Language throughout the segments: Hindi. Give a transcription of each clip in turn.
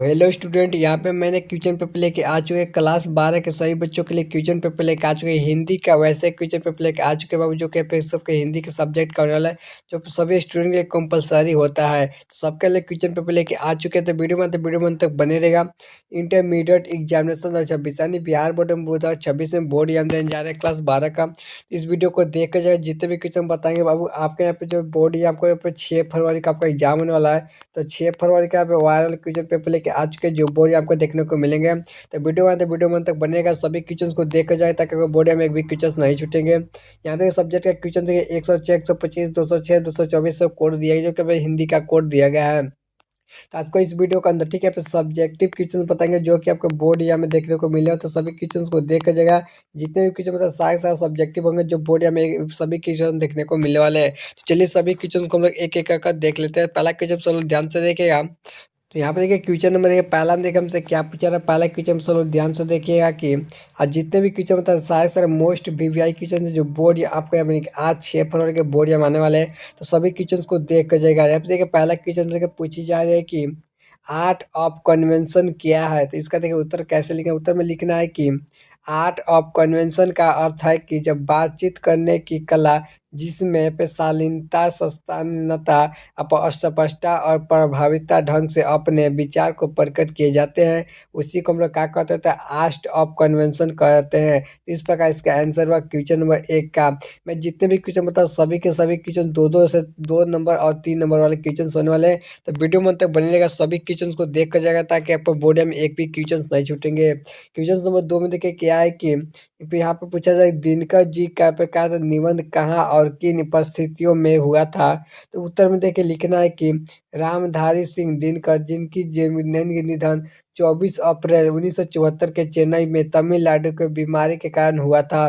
हेलो स्टूडेंट, यहाँ पे मैंने क्वेश्चन पेपर लेके आ चुके क्लास 12 के सभी बच्चों के लिए क्वेश्चन पेपर लेके आ चुके हिंदी का। वैसे क्वेश्चन पेपर लेके आ चुके बाबू, जो कि पे सबके हिंदी के सब्जेक्ट का होने वाला है, जो सभी स्टूडेंट के लिए कंपलसरी होता है। तो सबके लिए क्वेश्चन पेपर लेके आ चुके हैं। तो वीडियो में तक बने रहेगा। इंटरमीडिएट एग्जामिनेशन 2026 यानी बिहार बोर्ड में 2026 में बोर्ड एग्जाम देने जा रहे हैं क्लास 12 का। इस वीडियो को देख कर जाए, जितने भी क्वेश्चन बताएंगे बाबू, आपके यहाँ पे जो बोर्ड एग्जाम को यहाँ पे 6 फरवरी का आपका एग्जाम होने वाला है। तो 6 फरवरी का पे वायरल क्वेश्चन पेपर लेके आ चुके हैं, जो बोर्ड आपको देखने को मिलेंगे। तो वीडियो में तक बनेगा, सभी क्वेश्चन को देख जाए ताकि बोर्ड में एक भी क्वेश्चन नहीं छूटेंगे। यहाँ पे सब्जेक्ट का क्वेश्चन देखिए 106, 125, 206, 224 कोड दिया गया, जो कि भाई हिंदी का कोड दिया गया है। तो आपको इस वीडियो के अंदर ठीक है पे सब्जेक्टिव क्वेश्चन बताएंगे, जो कि आपको बोर्ड या में देखने को मिले हो। तो सभी क्वेश्चन को देख कर जाएगा, जितने भी क्वेश्चन मतलब सारे सारे सब्जेक्टिव होंगे जो बोर्ड या में सभी क्वेश्चन देखने को मिलने वाले हैं। तो चलिए सभी क्वेश्चन को हम लोग एक एक कर देख लेते हैं। पहला क्वेश्चन सब लोग ध्यान से देखेगा। तो यहाँ पे देखिए क्वेश्चन नंबर देखिए, पहला में देखिए हमसे क्या पूछा रहा है। पहला क्वेश्चन सब लोग ध्यान से देखिएगा कि आज जितने भी क्वेश्चन मतलब सारे सारे मोस्ट वीवीआई क्वेश्चन जो बोर्ड या आपको यहाँ पे आज 6 फरवरी के बोर्ड या आने वाले हैं। तो सभी क्वेश्चन को देख कर जाएगा। यहाँ पे देखिए पहला क्वेश्चन देखिए पूछी जा रही है कि आर्ट ऑफ कन्वेंशन क्या है। तो इसका देखिए उत्तर कैसे लिखें। उत्तर में लिखना है कि आर्ट ऑफ कन्वेंशन का अर्थ है कि जब बातचीत करने की कला, जिसमें पे शालीनता, सस्तानता, स्पष्टता और प्रभाविता ढंग से अपने विचार को प्रकट किए जाते हैं, उसी को हम लोग क्या कहते हैं, आर्ट ऑफ कन्वेंशन कहते हैं। इस प्रकार इसका आंसर हुआ क्वेश्चन नंबर 1 का। मैं जितने भी क्वेश्चन बताऊँ सभी के सभी क्वेश्चन दो दो से 2 नंबर और 3 नंबर वाले क्वेश्चन होने वाले हैं। तो वीडियो में तक बने रहेगा, सभी क्वेश्चन को देख कर जाएगा ताकि आपको बोर्ड में एक भी क्वेश्चन नहीं छूटेंगे। क्वेश्चन नंबर 2 में देखिए क्या है कि यहाँ पे पूछा जाए दिनकर जी का पे क्या था निबंध कहाँ और किन परिस्थितियों में हुआ था। तो उत्तर में देखिए लिखना है कि रामधारी सिंह दिनकर, जिनकी निधन 24 अप्रैल 1974 के चेन्नई में तमिलनाडु के बीमारी के कारण हुआ था।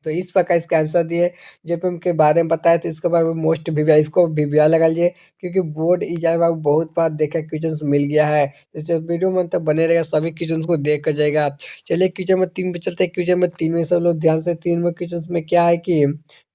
तो इस प्रकार इसका आंसर दिए। जब हम के बारे में बताया तो इसके बारे में मोस्ट वीवीआई, इसको वीवीआई लगा लीजिए, क्योंकि बोर्ड एग्जाम में बहुत बार देखा क्वेश्चन मिल गया है। जैसे वीडियो में तब बने रहेगा, सभी क्वेश्चन को देख कर जाएगा। चलिए क्वेश्चन में 3 पे चलते हैं। क्वेश्चन में 3 में सब लोग ध्यान से, 3 में क्वेश्चन में क्या है कि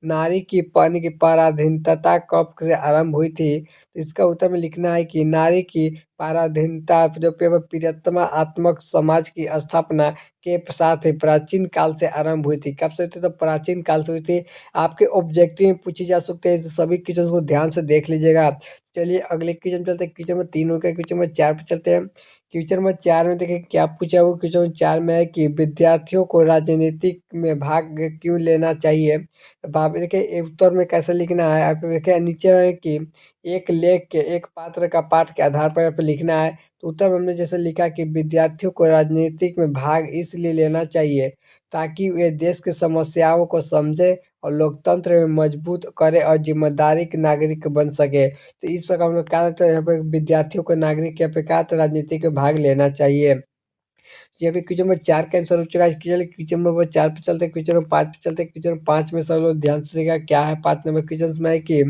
नारी की पानी की पराधीनता कब से आरंभ हुई थी। तो इसका उत्तर में लिखना है कि नारी की पराधीनता जो प्रियतमात्मक समाज की स्थापना के साथ ही प्राचीन काल से आरंभ हुई थी। कब से हुई थी? तो प्राचीन काल से हुई थी। आपके ऑब्जेक्टिव में पूछी जा सकते हैं, तो सभी क्वेश्चन को ध्यान से देख लीजिएगा। चलिए अगले क्वेश्चन चलते हैं। क्वेश्चन में 3 हो गया, क्वेश्चन में 4 पे चलते हैं। क्वेश्चन में 4 में देखिए क्या पूछा हुआ। क्वेश्चन में 4 में है कि विद्यार्थियों को राजनीति में भाग क्यों लेना चाहिए। तो आप देखिए उत्तर में कैसे लिखना है। आप देखिए नीचे है कि एक लेख के एक पात्र का पाठ के आधार पर यहाँ पे लिखना है। तो उत्तर में हमने जैसे लिखा कि विद्यार्थियों को राजनीतिक में भाग इसलिए लेना चाहिए ताकि वे देश की समस्याओं को समझे और लोकतंत्र में मजबूत करे और जिम्मेदारी के नागरिक बन सके। तो इस प्रकार हम लोग क्या कहते हैं, यहाँ पे विद्यार्थियों को नागरिक के प्रकार तो राजनीति में भाग लेना चाहिए। यहाँ पे क्वेश्चन नंबर 4 का आंसर हो चुका है। चलिए क्वेश्चन नंबर 4 पे चलते हैं। क्वेश्चन नंबर 5 पे चलते हैं। क्वेश्चन नंबर 5 में सब लोग ध्यान से देखिएगा क्या है। 5 नंबर क्वेश्चन में है कि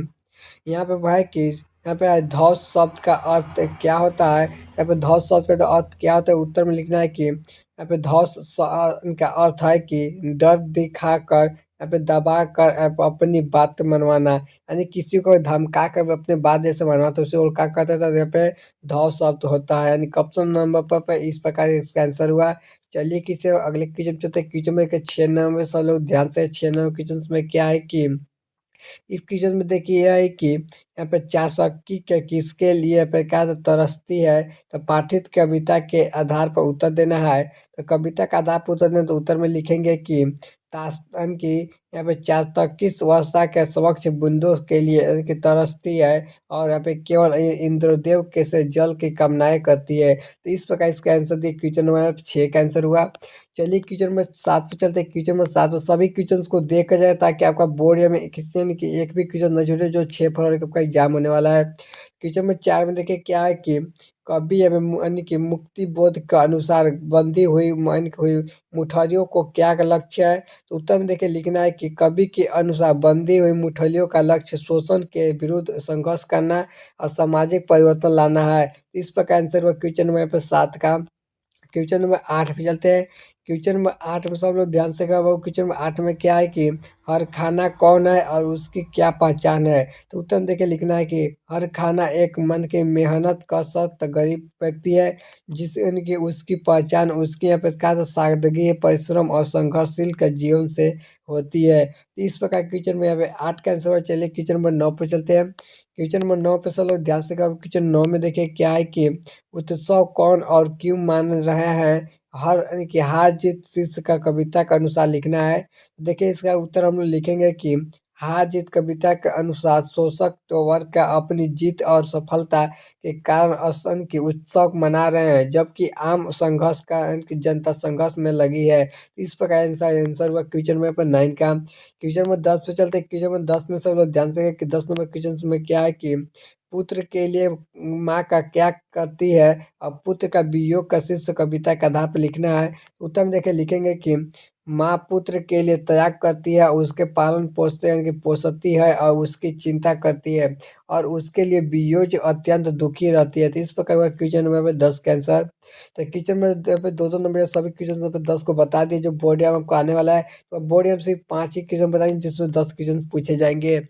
यहाँ पे वो है कि यहाँ पे धौस शब्द का अर्थ क्या होता है। यहाँ पे धौस शब्द का अर्थ क्या होता है। उत्तर में लिखना है कि यहाँ पे धौस का अर्थ है कि डर दिखाकर, यहाँ पे दबा कर अपनी बात मनवाना, यानी किसी को धमका कर अपने बात जैसे मनवाना, तो उसे और क्या कहते थे। यहाँ पे धौस शब्द होता है। यानी ऑप्शन नंबर पर इस प्रकार इसका आंसर हुआ। चलिए किसी अगले क्वेश्चन चलते हैं। क्वेश्चन में 6 नंबर सब लोग ध्यान से, 6 नंबर क्वेश्चन में क्या है कि इस क्वेश्चन में देखिए यह है कि यहाँ पे चाशकी के किसके लिए यहाँ पे क्या तरसती है। तो पाठित कविता के आधार पर उत्तर देना है। तो कविता का आधार पर उत्तर देना, तो उत्तर में लिखेंगे कि तास्तान की यहाँ पे चातकिस वर्षा के स्वच्छ बूंदों के लिए यानी कि तरसती है, और यहाँ पे केवल इंद्रदेव के से जल की कामनाएं करती है। तो इस प्रकार इसका आंसर दिए। क्वेश्चन नंबर 6 का आंसर हुआ। चलिए क्वेश्चन नंबर 7 पे चलते हैं। क्वेश्चन नंबर 7 में सभी क्वेश्चन को देख कर जाए ताकि आपका बोर्ड या में क्वेश्चन की एक भी क्वेश्चन न छूटे, जो 6 फरवरी को आपका एग्जाम होने वाला है। क्वेश्चन में 4 में देखिए क्या है कि कवि एवं यानी कि मुक्ति बोध के अनुसार बंधी हुई यानी कि हुई मुठलियों को क्या का लक्ष्य है। तो उत्तर में देखिए लिखना है कि कवि के अनुसार बंधी हुई मुठलियों का लक्ष्य शोषण के विरुद्ध संघर्ष करना और सामाजिक परिवर्तन लाना है। इस प्रकार आंसर हुआ क्वेश्चन नंबर 7 का। क्वेश्चन नंबर 8 पे चलते हैं। क्वेश्चन नंबर 8 में सब लोग ध्यान से गा क्वेश्चन नंबर 8 में क्या है कि हर खाना कौन है और उसकी क्या पहचान है। तो उत्तर में देखिए लिखना है कि हर खाना एक मन की मेहनत का सख्त गरीब व्यक्ति है जिससे उनकी उसकी पहचान उसकी अपेक्षा सादगी परिश्रम और संघर्षशील का जीवन से होती है। तो इस प्रकार क्वेश्चन में यहाँ पे 8 का आंसर चलिए क्वेश्चन नंबर 9 पे चलते हैं। क्वेश्चन नंबर 9 पे सब लोग ध्यान से क्वेश्चन 9 में देखिए क्या है कि उत्सव कौन और क्यों मान रहा है। हर यानी कि हार जीत शीर्ष का कविता के अनुसार लिखना है। देखिए इसका उत्तर हम लोग लिखेंगे कि हार जीत कविता के अनुसार शोषक तो वर्ग का अपनी जीत और सफलता के कारण असन की उत्सव मना रहे हैं जबकि आम संघर्ष का यानी कि जनता संघर्ष में लगी है। इस प्रकार आंसर हुआ क्वेश्चन नंबर 9 का। क्वेश्चन नंबर 10 पे चलते हैं। क्वेश्चन नंबर 10 में सब लोग ध्यान से कि 10 नंबर क्वेश्चन में क्या है कि पुत्र के लिए माँ का क्या करती है और पुत्र का वियोग का शीर्ष कविता के आधार पर लिखना है। उत्तर में देखिए लिखेंगे कि माँ पुत्र के लिए त्याग करती है उसके पालन पोषते यानी कि पोसती है और उसकी चिंता करती है और उसके लिए वियोग अत्यंत दुखी रहती है। तो इस प्रकार का क्वेश्चन नंबर 10 का आंसर। तो क्वेश्चन में दो दो नंबर सभी क्वेश्चन नंबर 10 को बता दिए जो बोर्ड एग्जाम आपको आने वाला है। तो बोर्ड एग्जाम सिर्फ 5 ही क्वेश्चन बताएंगे जिसमें 10 क्वेश्चन पूछे जाएंगे।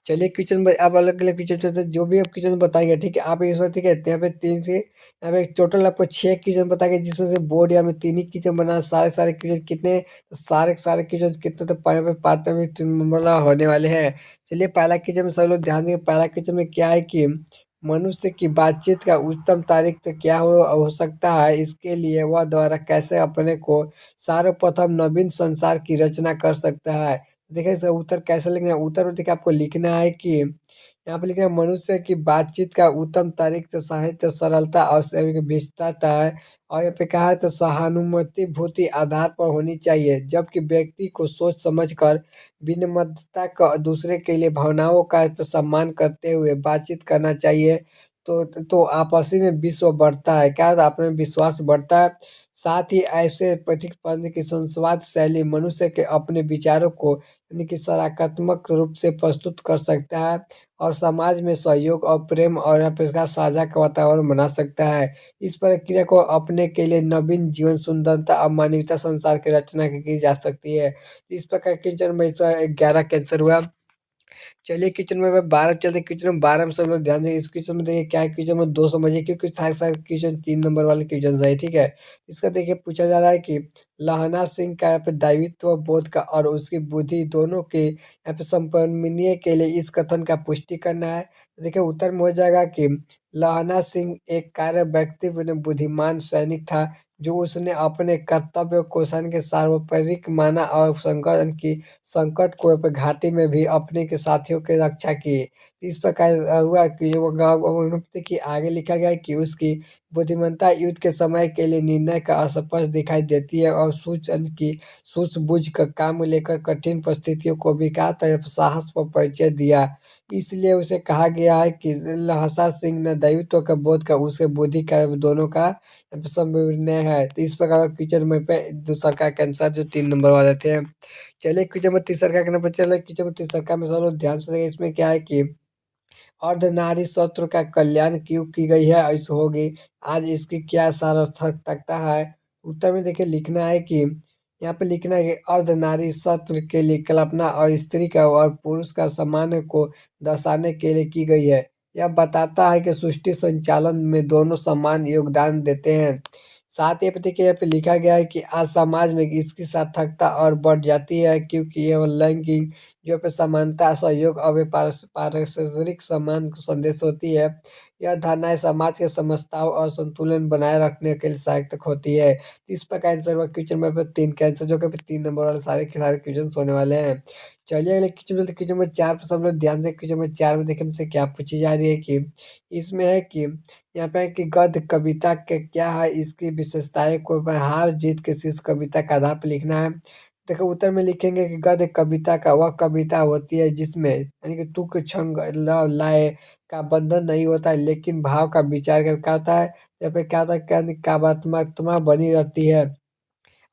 चलिए क्वेश्चन आप अलग अलग क्वेश्चन चलते जो भी आप क्वेश्चन बताएंगे ठीक है आप इसमें ठीक है यहाँ पे 3 से यहाँ पे टोटल आपको 6 क्वेश्चन बताएंगे जिसमें से बोर्ड या में 3 ही क्वेश्चन बना सारे सारे क्वेश्चन कितने तो सारे सारे क्वेश्चन कितने तो यहाँ पे 5 में 3 नंबर होने वाले हैं। चलिए पहला क्वेश्चन में सब लोग ध्यान देंगे। पहला क्वेश्चन में क्या है कि मनुष्य की बातचीत का उत्तम तारीख तो क्या हो सकता है इसके लिए वह द्वारा कैसे अपने को सर्वप्रथम नवीन संसार की रचना कर सकता है। देखिए इसका उत्तर कैसे लिखना है। उत्तर में देखिए आपको लिखना है कि यहाँ पे लिखना है मनुष्य की बातचीत का उत्तम तरीका साहित्य सरलता और विस्तृतता है और यहाँ पे कहा है तो सहानुभूति भूति आधार पर होनी चाहिए जबकि व्यक्ति को सोच समझ कर विनम्रता का दूसरे के लिए भावनाओं का सम्मान करते हुए बातचीत करना चाहिए। तो आपसी में विश्व बढ़ता है क्या आप में विश्वास बढ़ता है। साथ ही ऐसे पथिक पद की संवाद शैली मनुष्य के अपने विचारों को यानी कि सकारात्मक रूप से प्रस्तुत कर सकता है और समाज में सहयोग और प्रेम और यहाँ पे इसका साझा का वातावरण बना सकता है। इस प्रक्रिया को अपने के लिए नवीन जीवन सुंदरता और मानवीयता संसार की रचना की जा सकती है। इस प्रकार के जन्म में 11 कैंसर हुआ। चलिए किचन में 12 चलते किचन में 12 में सब लोग ध्यान दें। इस क्वेश्चन में देखिए क्या है क्वेश्चन में 2 समझिए क्योंकि सारे सारे क्वेश्चन 3 नंबर वाले क्वेश्चन है ठीक है। इसका देखिए पूछा जा रहा है कि लहना सिंह का यहाँ पे दायित्व बोध का और उसकी बुद्धि दोनों के यहाँ पे समन्वय के लिए इस कथन का पुष्टि करना है। तो देखिए उत्तर में हो जाएगा कि लहना सिंह एक कार्य व्यक्ति बुद्धिमान सैनिक था जो उसने अपने कर्तव्य को सन के सार्वपरिक माना और संगठन की संकट को पे घाटी में भी अपने के साथियों की रक्षा की। इस प्रकार हुआ कि वो कि आगे लिखा गया है कि उसकी बुद्धिमत्ता युद्ध के समय के लिए निर्णय का अस्पष्ट दिखाई देती है और की सूझबूझ का काम लेकर कठिन परिस्थितियों को भी कहा तरफ साहस पर परिचय दिया। इसलिए उसे कहा गया है कि लहसा सिंह ने दैवित्व का बोध का उसके बुद्धि का दोनों का समन्वय है। तो इस प्रकार का क्वेश्चन में पे दूसरा का आंसर जो 3 नंबर वाले थे। चलिए क्वेश्चन नंबर तीसरा का नंबर चलिए क्वेश्चन नंबर तीसरा में सब लोग ध्यान से देखिए इसमें क्या है कि अर्धनारी शत्रु का कल्याण क्यों की गई है ऐसे होगी आज इसकी क्या सार्थकता है। उत्तर में देखिए लिखना है कि यहाँ पे लिखना है कि अर्धनारी शत्रु के लिए कल्पना और स्त्री का और पुरुष का सम्मान को दर्शाने के लिए की गई है। यह बताता है कि सृष्टि संचालन में दोनों समान योगदान देते हैं। साथ ही देखिए यहाँ पे लिखा गया है कि आज समाज में इसकी सार्थकता और बढ़ जाती है क्योंकि यह लैंगिक जो पे समानता सहयोग और पारस्परिक सम्मान को संदेश होती है। यह धारणाएं समाज के समस्याओं और संतुलन बनाए रखने के लिए सहायक होती है। तो इस प्रकार आंसर हुआ क्वेश्चन नंबर 3 का आंसर जो कि 3 नंबर वाले सारे के सारे क्वेश्चन होने वाले हैं। चलिए अगले क्वेश्चन नंबर 4 पर सब लोग ध्यान से क्वेश्चन नंबर 4 में देखिए हमसे क्या पूछी जा रही है कि इसमें है कि यहाँ पे है कि गद्य कविता के क्या है इसकी विशेषताएं को हार जीत के शीर्ष कविता के आधार पर लिखना है। देखो उत्तर में लिखेंगे कि गद्य कविता का वह कविता होती है जिसमें यानी कि तुक छंग लय का बंधन नहीं होता है लेकिन भाव का विचार का क्या होता है यहाँ पे क्या होता है क्या काव्यात्मकता बनी रहती है।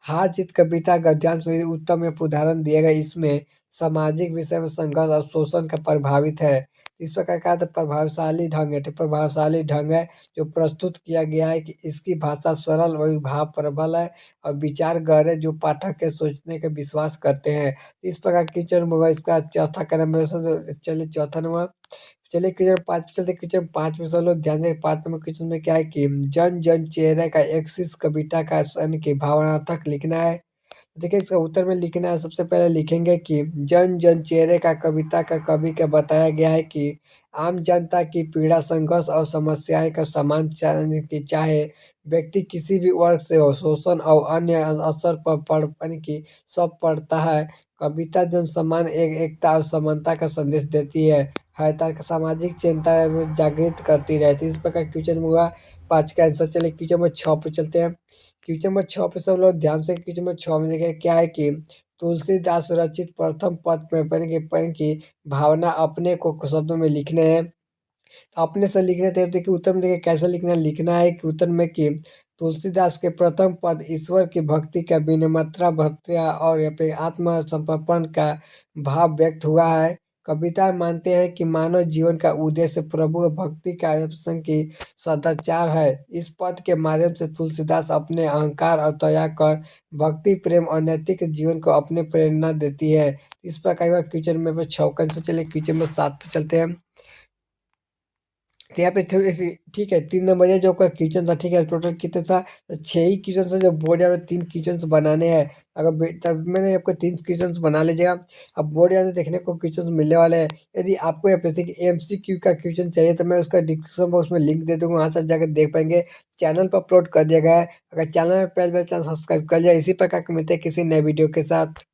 हार जीत कविता गद्यांश में उत्तम एक उदाहरण दिया गया इसमें सामाजिक विषय में संघर्ष और शोषण का प्रभावित है। इस प्रकार का प्रभावशाली ढंग है, प्रभावशाली ढंग है जो प्रस्तुत किया गया है कि इसकी भाषा सरल और भाव प्रबल है और विचार गहरे जो पाठक के सोचने का विश्वास करते हैं। इस प्रकार क्वेश्चन होगा इसका चौथा का नंबर। चलिए चौथा नंबर, चलिए क्वेश्चन 5 पे चलते हैं। क्वेश्चन 5 में सब लोग ध्यान दें। 5 नंबर क्वेश्चन में क्या है कि जन जन चेहरे का एक्सिस कविता का सन की भावनात्मक लिखना है। देखिए इसका उत्तर में लिखना है, सबसे पहले लिखेंगे कि जन जन चेहरे का कविता का कवि का बताया गया है कि आम जनता की पीड़ा, संघर्ष और समस्याएं का समान की चाहे व्यक्ति किसी भी वर्ग से हो, शोषण और अन्य असर पर पड़ यानी कि सब पड़ता है। कविता जन सम्मान, एकता और समानता का संदेश देती है ताकि सामाजिक चिंता जागृत करती रहती है। इस प्रकार क्वेश्चन हुआ 5 का आंसर। चलिए क्वेश्चन नंबर 6 पे चलते हैं। क्वेश्चन नंबर 6 पे सब लोग ध्यान से, क्वेश्चन नंबर 6 में देखिए क्या है कि तुलसीदास रचित प्रथम पद में पढ़ की भावना अपने को शब्दों में लिखने हैं। तो अपने से लिखने थे, देखिए उत्तर में देखिए कैसे लिखना है। लिखना है कि उत्तर में कि तुलसीदास के प्रथम पद ईश्वर की भक्ति का विनम्रता, भक्ति और यहाँ पे आत्मसमर्पण का भाव व्यक्त हुआ है। कविता मानते हैं कि मानव जीवन का उद्देश्य प्रभु भक्ति का संग की सदाचार है। इस पद के माध्यम से तुलसीदास अपने अहंकार और त्याग कर भक्ति, प्रेम और नैतिक जीवन को अपने प्रेरणा देती है। इस प्रकार का क्वेश्चन में छौकन से चले। क्वेश्चन में 7 पे चलते हैं। तो यहाँ पे थोड़ी सी ठीक है, 3 नंबर है जो आपका क्वेश्चन था। ठीक है, टोटल कितना था? तो 6 ही क्वेश्चन है जो बोर्ड में 3 क्वेश्चन बनाने हैं। अगर तब मैंने आपको 3 क्वेश्चन बना लीजिएगा। अब बोर्ड में देखने को क्वेश्चन मिलने वाले हैं। यदि आपको यहाँ पे एमसीक्यू का क्वेश्चन चाहिए तो मैं उसका डिस्क्रिप्शन बॉक्स में लिंक दे दूंगा, वहाँ सब जाकर देख पाएंगे। चैनल पर अपलोड कर दिया गया है। अगर चैनल में पहले चैनल सब्सक्राइब कर लिया। इसी प्रकार के मिलते हैं किसी नए वीडियो के साथ।